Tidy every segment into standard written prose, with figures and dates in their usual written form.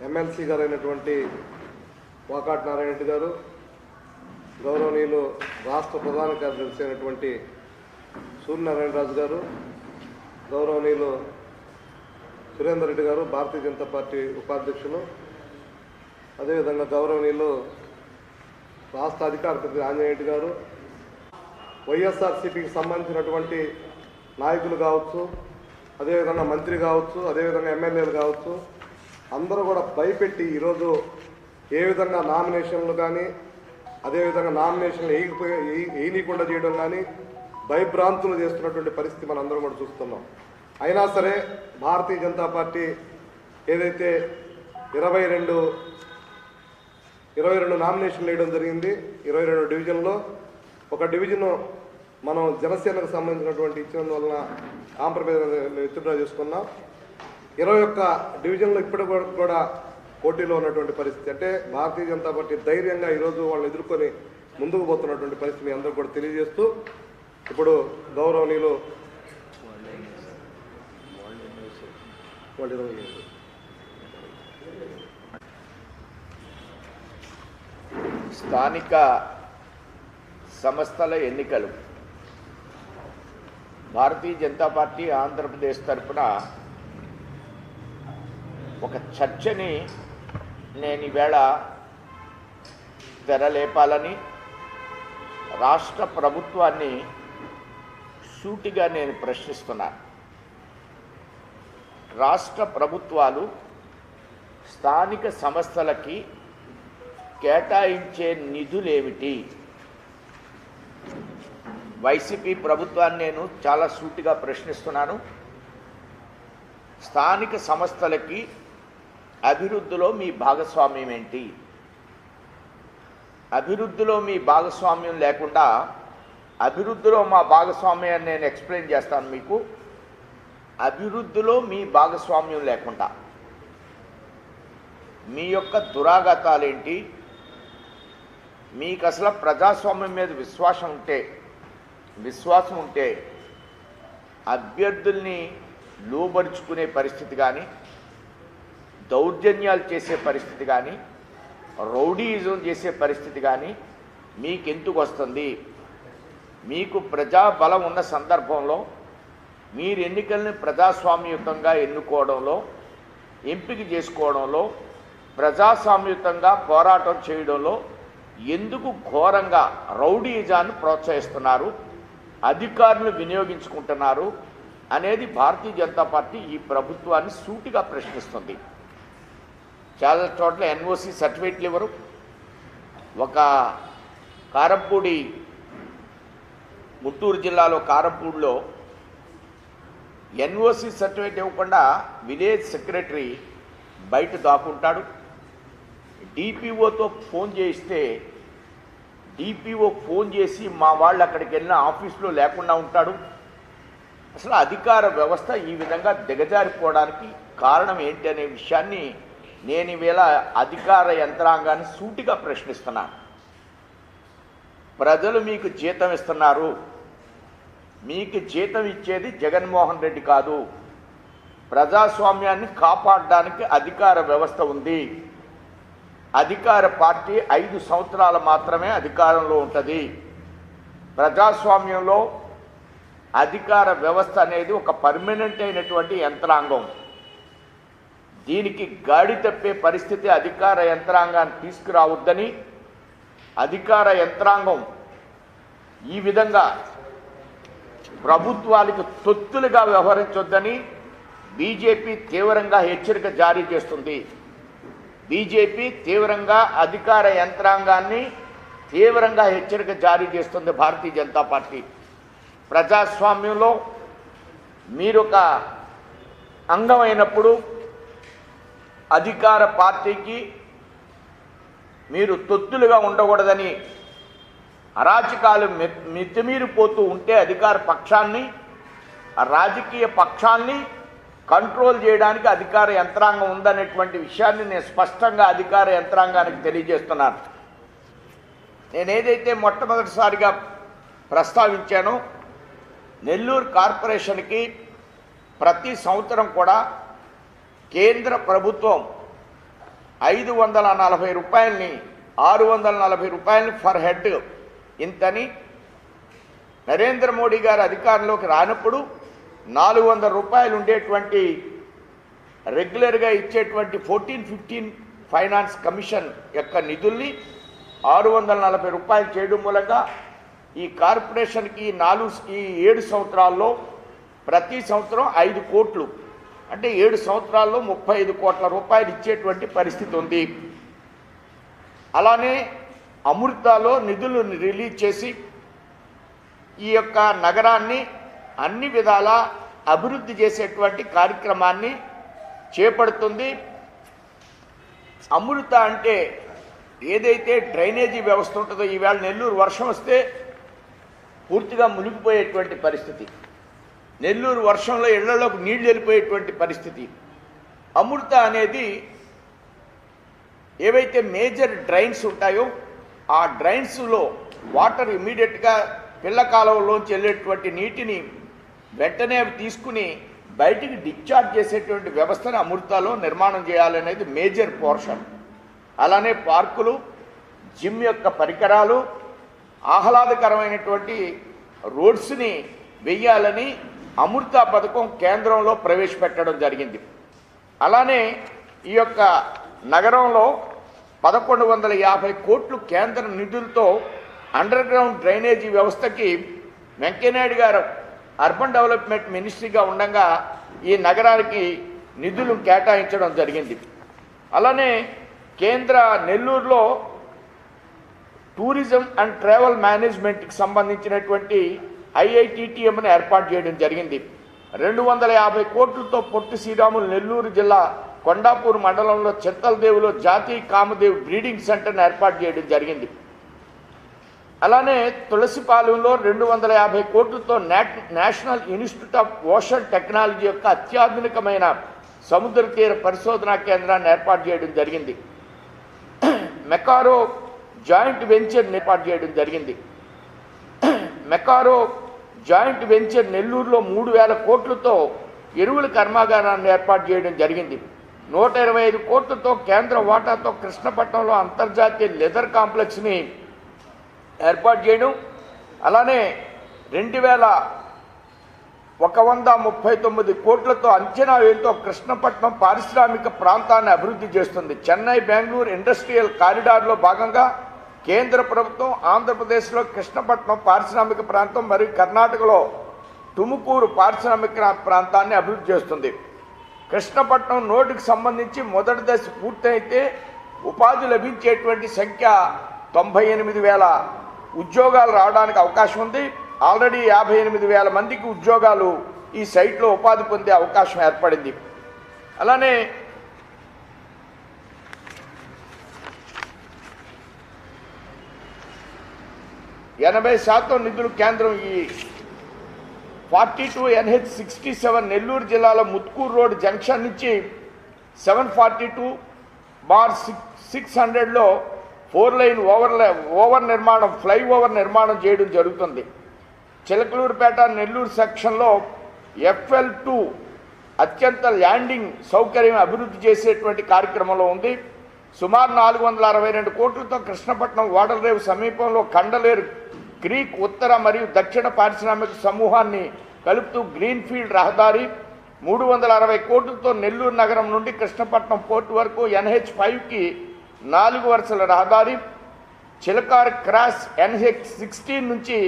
MLC గారు అయినటువంటి వాకాటి నారాయణ రెడ్డి గారు, గౌరవనీయులు రాష్ట్ర ప్రధాన కార్యదర్శి అయినటువంటి సూర్యనారాయణ రాజు గారు, గౌరవనీయులు సురేందర్ రెడ్డి గారు భారతీయ జనతా పార్టీ ఉపాధ్యక్షులు, అదేవిధంగా గౌరవనీయులు రాష్ట్ర అధికార ప్రతినిధి ఆంజనేయ రెడ్డి గారు, వైఎస్ఆర్సీపీకి సంబంధించినటువంటి నాయకులు కావచ్చు, అదేవిధంగా మంత్రి కావచ్చు, అదేవిధంగా ఎమ్మెల్యేలు కావచ్చు, అందరూ కూడా భయపెట్టి ఈరోజు ఏ విధంగా నామినేషన్లు కానీ అదేవిధంగా నామినేషన్లు వేయనీయకుండా చేయడం కానీ భయభ్రాంతులు చేస్తున్నటువంటి పరిస్థితి మనం అందరం కూడా చూస్తున్నాం. అయినా సరే భారతీయ జనతా పార్టీ ఏదైతే 22 నామినేషన్లు వేయడం జరిగింది, 22 డివిజన్లో ఒక డివిజను మనం జనసేనకు సంబంధించినటువంటి ఇచ్చినందువలన కాంప్రమైజ్ విత్డ్రా చేసుకున్నాం. 21 డివిజన్లో ఇప్పటి కూడా పోటీలో ఉన్నటువంటి పరిస్థితి. అంటే భారతీయ జనతా పార్టీ ధైర్యంగా ఈరోజు వాళ్ళని ఎదుర్కొని ముందుకు పోతున్నటువంటి పరిస్థితి మీ అందరూ కూడా తెలియజేస్తూ, ఇప్పుడు గౌరవనీయులు స్థానిక సంస్థల ఎన్నికలు భారతీయ జనతా పార్టీ ఆంధ్రప్రదేశ్ తరఫున ఒక చర్చని నేను ఈవేళ తెరలేపాలని, రాష్ట్ర ప్రభుత్వాన్ని సూటిగా నేను ప్రశ్నిస్తున్నాను. రాష్ట్ర ప్రభుత్వాలు స్థానిక సంస్థలకి కేటాయించే నిధులేమిటి? వైసీపీ ప్రభుత్వాన్ని నేను చాలా సూటిగా ప్రశ్నిస్తున్నాను. స్థానిక సంస్థలకి అభివృద్ధిలో మీ భాగస్వామ్యం ఏంటి? అభివృద్ధిలో మీ భాగస్వామ్యం లేకుండా, అభివృద్ధిలో మా భాగస్వామ్యాన్ని నేను ఎక్స్ప్లెయిన్ చేస్తాను మీకు. అభివృద్ధిలో మీ భాగస్వామ్యం లేకుండా మీ యొక్క దురాగతాలేంటి? మీకు అసలు ప్రజాస్వామ్యం మీద విశ్వాసం ఉంటే అభ్యర్థుల్ని లోబరుచుకునే పరిస్థితి కానీ, దౌర్జన్యాలు చేసే పరిస్థితి కానీ, రౌడీయిజం చేసే పరిస్థితి కానీ మీకెందుకు వస్తుంది? మీకు ప్రజాబలం ఉన్న సందర్భంలో మీరు ఎన్నికల్ని ప్రజాస్వామ్యయుతంగా ఎన్నుకోవడంలో, ఎంపిక చేసుకోవడంలో, ప్రజాస్వామ్యయుతంగా పోరాటం చేయడంలో ఎందుకు ఘోరంగా రౌడీయిజాన్ని ప్రోత్సహిస్తున్నారు, అధికారులు వినియోగించుకుంటున్నారు అనేది భారతీయ జనతా పార్టీ ఈ ప్రభుత్వాన్ని సూటిగా ప్రశ్నిస్తుంది. చాలా చోట్ల ఎన్ఓసి సర్టిఫికేట్లు ఇవ్వరు. ఒక కారంపూడి, గుంటూరు జిల్లాలో కారంపూడిలో ఎన్ఓసి సర్టిఫికేట్ ఇవ్వకుండా విలేజ్ సెక్రటరీ బయట దాక్కుంటాడు. డిపిఓతో ఫోన్ చేయిస్తే డిపిఓ ఫోన్ చేసి మా వాళ్ళు అక్కడికి వెళ్ళిన ఆఫీసులో లేకుండా ఉంటాడు. అసలు అధికార వ్యవస్థ ఈ విధంగా దిగజారిపోవడానికి కారణం ఏంటి అనే విషయాన్ని నేను ఈవేళ అధికార యంత్రాంగాన్ని సూటిగా ప్రశ్నిస్తున్నాను. ప్రజలు మీకు జీతం ఇస్తున్నారు. మీకు జీతం ఇచ్చేది జగన్మోహన్ రెడ్డి కాదు. ప్రజాస్వామ్యాన్ని కాపాడడానికి అధికార వ్యవస్థ ఉంది. అధికార పార్టీ 5 సంవత్సరాలు మాత్రమే అధికారంలో ఉంటుంది. ప్రజాస్వామ్యంలో అధికార వ్యవస్థ అనేది ఒక పర్మనెంట్ అయినటువంటి యంత్రాంగం. దీనికి గాడి తప్పే పరిస్థితి అధికార యంత్రాంగాన్ని తీసుకురావద్దని, అధికార యంత్రాంగం ఈ విధంగా ప్రభుత్వాలకు తొత్తులుగా వ్యవహరించొద్దని బీజేపీ తీవ్రంగా హెచ్చరిక జారీ చేస్తుంది. బీజేపీ తీవ్రంగా అధికార యంత్రాంగాన్ని తీవ్రంగా హెచ్చరిక జారీ చేస్తుంది. భారతీయ జనతా పార్టీ ప్రజాస్వామ్యంలో మీరొక అంగమైనప్పుడు అధికార పార్టీకి మీరు తొత్తులుగా ఉండకూడదని, అరాచకాలు మితిమీరిపోతూ ఉంటే అధికార పక్షాన్ని, రాజకీయ పక్షాన్ని కంట్రోల్ చేయడానికి అధికార యంత్రాంగం ఉందనేటువంటి విషయాన్ని నేను స్పష్టంగా అధికార యంత్రాంగానికి తెలియజేస్తున్నాను. నేను ఏదైతే మొట్టమొదటిసారిగా ప్రస్తావించానో, నెల్లూరు కార్పొరేషన్కి ప్రతి సంవత్సరం కూడా కేంద్ర ప్రభుత్వం 540 రూపాయలని 640 రూపాయలని ఫర్ హెడ్ ఇంతని, నరేంద్ర మోడీ గారు అధికారంలోకి రానప్పుడు 400 రూపాయలు ఉండేటువంటి రెగ్యులర్గా ఇచ్చేటువంటి 14-15 ఫైనాన్స్ కమిషన్ యొక్క నిధుల్ని 640 రూపాయలు చేయడం మూలంగా ఈ కార్పొరేషన్కి 7 సంవత్సరాల్లో ప్రతి సంవత్సరం 5 కోట్లు అంటే 7 సంవత్సరాల్లో 35 కోట్ల రూపాయలు ఇచ్చేటువంటి పరిస్థితి ఉంది. అలానే అమృతాలో నిధులు రిలీజ్ చేసి ఈ యొక్క నగరాన్ని అన్ని విధాలా అభివృద్ధి చేసేటువంటి కార్యక్రమాన్ని చేపడుతుంది. అమృత అంటే ఏదైతే డ్రైనేజీ వ్యవస్థ ఉంటుందో, ఈవేళ నెల్లూరు వర్షం వస్తే పూర్తిగా మునిగిపోయేటువంటి పరిస్థితి, నెల్లూరు వర్షంలో ఇళ్లలోకి నీళ్లు వెళ్ళిపోయేటువంటి పరిస్థితి. అమృత అనేది ఏవైతే మేజర్ డ్రైన్స్ ఉంటాయో ఆ డ్రైన్స్లో వాటర్ ఇమీడియట్గా పిల్ల కాలువలోంచి వెళ్ళేటువంటి నీటిని వెంటనే అవి తీసుకుని బయటికి డిశ్చార్జ్ చేసేటువంటి వ్యవస్థను అమృతలో నిర్మాణం చేయాలనేది మేజర్ పోర్షన్. అలానే పార్కులు, జిమ్ యొక్క పరికరాలు, ఆహ్లాదకరమైనటువంటి రోడ్స్ని వెయ్యాలని అమృత పథకం కేంద్రంలో ప్రవేశపెట్టడం జరిగింది. అలానే ఈ యొక్క నగరంలో 1150 కోట్లు కేంద్ర నిధులతో అండర్ గ్రౌండ్ డ్రైనేజీ వ్యవస్థకి వెంకయ్యనాయుడు గారు అర్బన్ డెవలప్మెంట్ మినిస్ట్రీగా ఉండగా ఈ నగరానికి నిధులు కేటాయించడం జరిగింది. అలానే కేంద్ర నెల్లూరులో టూరిజం అండ్ ట్రావెల్ మేనేజ్మెంట్కి సంబంధించినటువంటి IITTMని ఏర్పాటు చేయడం జరిగింది. 250 కోట్లతో పొట్టి శ్రీరాములు నెల్లూరు జిల్లా కొండాపూర్ మండలంలో చింతలదేవులో జాతీయ కామదేవ్ బ్రీడింగ్ సెంటర్ని ఏర్పాటు చేయడం జరిగింది. అలానే తులసిపాలెంలో 250 కోట్లతో national institute of ocean technology యొక్క అత్యాధునికమైన సముద్ర తీర పరిశోధనా కేంద్రాన్ని ఏర్పాటు చేయడం జరిగింది. మెకారో జాయింట్ వెంచర్ ఏర్పాటు చేయడం జరిగింది. మెకారో జాయింట్ వెంచర్ నెల్లూరులో 3000 కోట్లతో ఎరువుల కర్మాగారాన్ని ఏర్పాటు చేయడం జరిగింది. 125 కోట్లతో కేంద్ర వాటాతో కృష్ణపట్నంలో అంతర్జాతీయ లెదర్ కాంప్లెక్స్ని ఏర్పాటు చేయడం. అలానే 2139 కోట్లతో అంచనా వ్యయంతో కృష్ణపట్నం పారిశ్రామిక ప్రాంతాన్ని అభివృద్ధి చేస్తుంది. చెన్నై బెంగళూరు ఇండస్ట్రియల్ కారిడార్లో భాగంగా కేంద్ర ప్రభుత్వం ఆంధ్రప్రదేశ్లో కృష్ణపట్నం పారిశ్రామిక ప్రాంతం మరియు కర్ణాటకలో తుముకూరు పారిశ్రామిక ప్రాంతాన్ని అభివృద్ధి చేస్తుంది. కృష్ణపట్నం నోటికి సంబంధించి మొదటి దశ పూర్తయితే ఉపాధి లభించేటువంటి సంఖ్య 98,000 ఉద్యోగాలు రావడానికి అవకాశం ఉంది. ఆల్రెడీ 58,000 మందికి ఉద్యోగాలు ఈ సైట్లో ఉపాధి పొందే అవకాశం ఏర్పడింది. అలానే ఎనభై శాతం నిధులు కేంద్రం ఈ 42 NH67 నెల్లూరు జిల్లాలో ముత్కూరు రోడ్ జంక్షన్ నుంచి 742/600లో 4 లైన్ ఓవర్ నిర్మాణం ఫ్లైఓవర్ నిర్మాణం చేయడం జరుగుతుంది. చిలకలూరుపేట నెల్లూరు సెక్షన్లో FL2 అత్యంత ల్యాండింగ్ సౌకర్యం అభివృద్ధి చేసేటువంటి కార్యక్రమంలో ఉంది. సుమారు 462 కోట్లతో కృష్ణపట్నం వాడరేవు సమీపంలో కండలేరు క్రీక్ ఉత్తర మరియు దక్షిణ పారిశ్రామిక సమూహాన్ని కలుపుతూ గ్రీన్ఫీల్డ్ రహదారి, 360 కోట్లతో నెల్లూరు నగరం నుండి కృష్ణపట్నం పోర్టు వరకు NH5కి 4 వరుసల రహదారి, చిలకార్ క్రాస్ NH16 నుంచి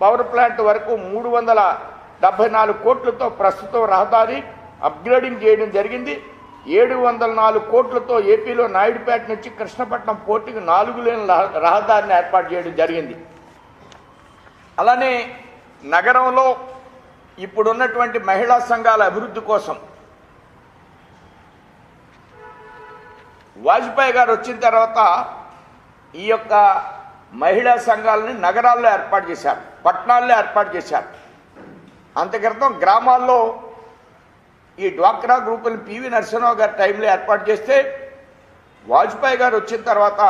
పవర్ ప్లాంట్ వరకు 374 కోట్లతో ప్రస్తుతం రహదారి అప్గ్రేడింగ్ చేయడం జరిగింది. 704 కోట్లతో ఏపీలో నాయుడుపేట నుంచి కృష్ణపట్నం పోర్టుకి 4 లేన్ల రహదారిని ఏర్పాటు చేయడం జరిగింది. అలానే నగరంలో ఇప్పుడున్నటువంటి మహిళా సంఘాల అభివృద్ధి కోసం వాజ్పేయి గారు వచ్చిన తర్వాత ఈ యొక్క మహిళా సంఘాలని నగరాల్లో ఏర్పాటు చేశారు, పట్టణాల్లో ఏర్పాటు చేశారు. అంతక్రితం గ్రామాల్లో ఈ డ్వాక్రా గ్రూపులను పివి నరసింహరావు గారి టైంలో ఏర్పాటు చేస్తే వాజ్పేయి గారు వచ్చిన తర్వాత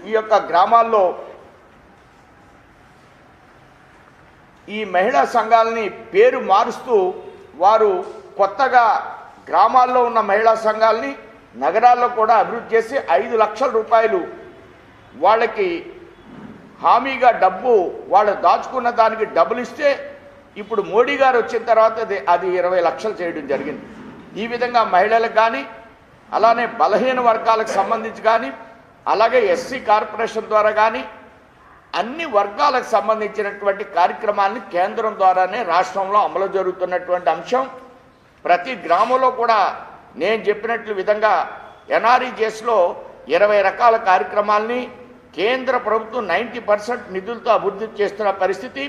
ఈ యొక్క గ్రామాల్లో ఈ మహిళా సంఘాలని పేరు మారుస్తూ వారు కొత్తగా గ్రామాల్లో ఉన్న మహిళా సంఘాలని నగరాల్లో కూడా అభివృద్ధి చేసి 5 లక్షల రూపాయలు వాళ్ళకి హామీగా డబ్బు వాళ్ళు దాచుకున్న దానికి డబ్బులు ఇస్తే ఇప్పుడు మోడీ గారు వచ్చిన తర్వాత అది 20 లక్షలు చేయడం జరిగింది. ఈ విధంగా మహిళలకు కానీ అలానే బలహీన వర్గాలకు సంబంధించి కానీ అలాగే ఎస్సీ కార్పొరేషన్ ద్వారా కానీ అన్ని వర్గాలకు సంబంధించినటువంటి కార్యక్రమాన్ని కేంద్రం ద్వారానే రాష్ట్రంలో అమలు జరుగుతున్నటువంటి అంశం. ప్రతి గ్రామంలో కూడా నేను చెప్పినట్లు విధంగా ఎన్ఆర్ఈజీఎస్లో 20 రకాల కార్యక్రమాల్ని కేంద్ర ప్రభుత్వం 90% నిధులతో అభివృద్ధి చేస్తున్న పరిస్థితి.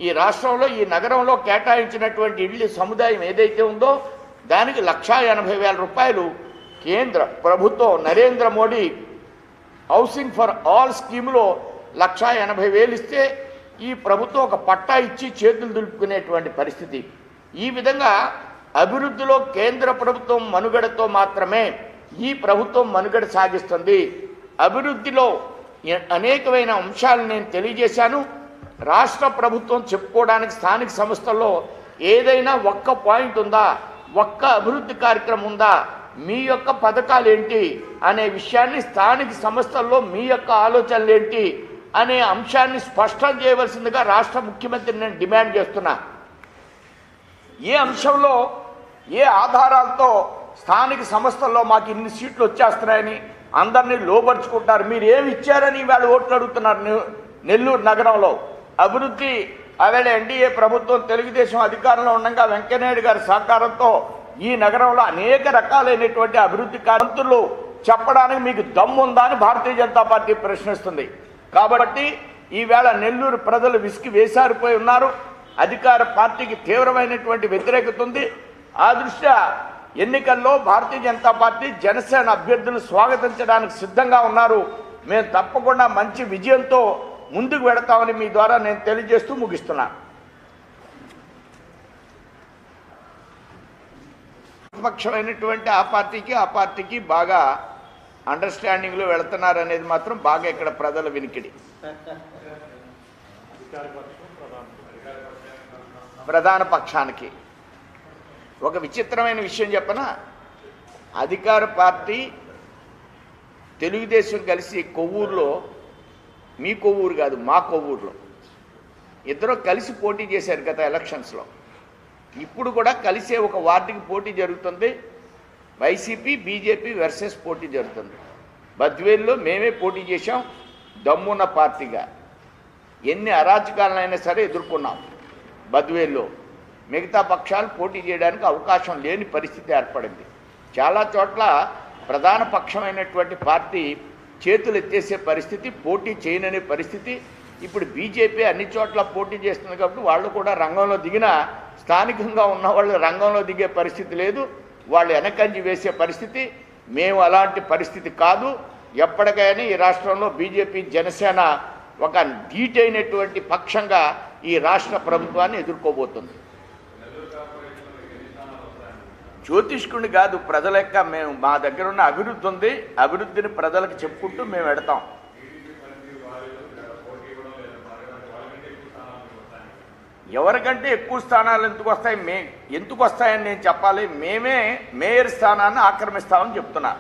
ఈ రాష్ట్రంలో ఈ నగరంలో కేటాయించినటువంటి ఇళ్ల సముదాయం ఏదైతే ఉందో దానికి 1,80,000 రూపాయలు కేంద్ర ప్రభుత్వం Narendra Modi housing for all స్కీమ్లో 1,80,000 ఇస్తే ఈ ప్రభుత్వం ఒక పట్టా ఇచ్చి చేతులు దులుపుకునేటువంటి పరిస్థితి. ఈ విధంగా అభివృద్ధిలో కేంద్ర ప్రభుత్వం మనుగడతో మాత్రమే ఈ ప్రభుత్వం మనుగడ సాగిస్తుంది. అభివృద్ధిలో అనేకమైన అంశాలు నేను తెలియజేశాను. రాష్ట్ర ప్రభుత్వం చెప్పుకోవడానికి స్థానిక సంస్థల్లో ఏదైనా ఒక్క పాయింట్ ఉందా, ఒక్క అభివృద్ధి కార్యక్రమం ఉందా, మీ యొక్క పథకాలు ఏంటి అనే విషయాన్ని స్థానిక సంస్థల్లో మీ యొక్క ఆలోచనలు ఏంటి అనే అంశాన్ని స్పష్టం చేయవలసిందిగా రాష్ట్ర ముఖ్యమంత్రిని నేను డిమాండ్ చేస్తున్నా. ఏ అంశంలో ఏ ఆధారాలతో స్థానిక సంస్థల్లో మాకు ఇన్ని సీట్లు వచ్చేస్తున్నాయని అందరినీ లోపరుచుకుంటారు, మీరు ఏమి ఇచ్చారని వాళ్ళు ఓట్లు అడుగుతున్నారు. నెల్లూరు నగరంలో అభివృద్ధి అవేళ ఎన్డీఏ ప్రభుత్వం తెలుగుదేశం అధికారంలో ఉండగా వెంకయ్యనాయుడు గారి సహకారంతో ఈ నగరంలో అనేక రకాలైనటువంటి అభివృద్ధి కార్యక్రమాలు చెప్పడానికి మీకు దమ్ముందా అని భారతీయ జనతా పార్టీ ప్రశ్నిస్తుంది. కాబట్టి ఈవేళ నెల్లూరు ప్రజలు విసిగి వేసారిపోయి ఉన్నారు. అధికార పార్టీకి తీవ్రమైనటువంటి వ్యతిరేకత ఉంది. ఆ దృష్ట్యా ఎన్నికల్లో భారతీయ జనతా పార్టీ జనసేన అభ్యర్థులను స్వాగతించడానికి సిద్ధంగా ఉన్నారు. మేము తప్పకుండా మంచి విజయంతో ముందుకు వెడతామని మీ ద్వారా నేను తెలియజేస్తూ ముగిస్తున్నా. పక్షమైనటువంటి ఆ పార్టీకి బాగా అండర్స్టాండింగ్లో వెళుతున్నారు అనేది మాత్రం బాగా ఇక్కడ ప్రజల వినికిడి. ప్రధాన పక్షానికి ఒక విచిత్రమైన విషయం చెప్పనా, అధికార పార్టీ తెలుగుదేశం కలిసి కొవ్వూరులో, మీ కొవ్వూరు కాదు మా కొవ్వూరులో ఇద్దరు కలిసి పోటీ చేశారు గత ఎలక్షన్స్లో. ఇప్పుడు కూడా కలిసే ఒక వార్డుకి పోటీ జరుగుతుంది. వైసీపీ బీజేపీ వర్సెస్ పోటీ జరుగుతుంది. బద్వేల్లో మేమే పోటీ చేశాం దమ్మున్న పార్టీగా. ఎన్ని అరాచకాలనైనా సరే ఎదుర్కొన్నాం. బద్వేల్లో మిగతా పక్షాలు పోటీ చేయడానికి అవకాశం లేని పరిస్థితి ఏర్పడింది. చాలా చోట్ల ప్రధాన పక్షమైనటువంటి పార్టీ చేతులు ఎత్తేసే పరిస్థితి, పోటీ చేయననే పరిస్థితి. ఇప్పుడు బీజేపీ అన్ని చోట్ల పోటీ చేస్తుంది కాబట్టి వాళ్ళు కూడా రంగంలో దిగిన, స్థానికంగా ఉన్న వాళ్ళు రంగంలో దిగే పరిస్థితి లేదు, వాళ్ళు వెనకంజి వేసే పరిస్థితి. మేము అలాంటి పరిస్థితి కాదు. ఎప్పటికైనా ఈ రాష్ట్రంలో బీజేపీ జనసేన ఒక ధీటైనటువంటి పక్షంగా ఈ రాష్ట్ర ప్రభుత్వాన్ని ఎదుర్కోబోతుంది. జ్యోతిష్కుని కాదు, ప్రజల యొక్క మేము మా దగ్గర ఉన్న అభివృద్ధి ఉంది, అభివృద్ధిని ప్రజలకు చెప్పుకుంటూ మేము వెడతాం. ఎవరికంటే ఎక్కువ స్థానాలు ఎందుకు వస్తాయని నేను చెప్పాలి. మేమే మేయర్ స్థానాన్ని ఆక్రమిస్తామని చెప్తున్నా.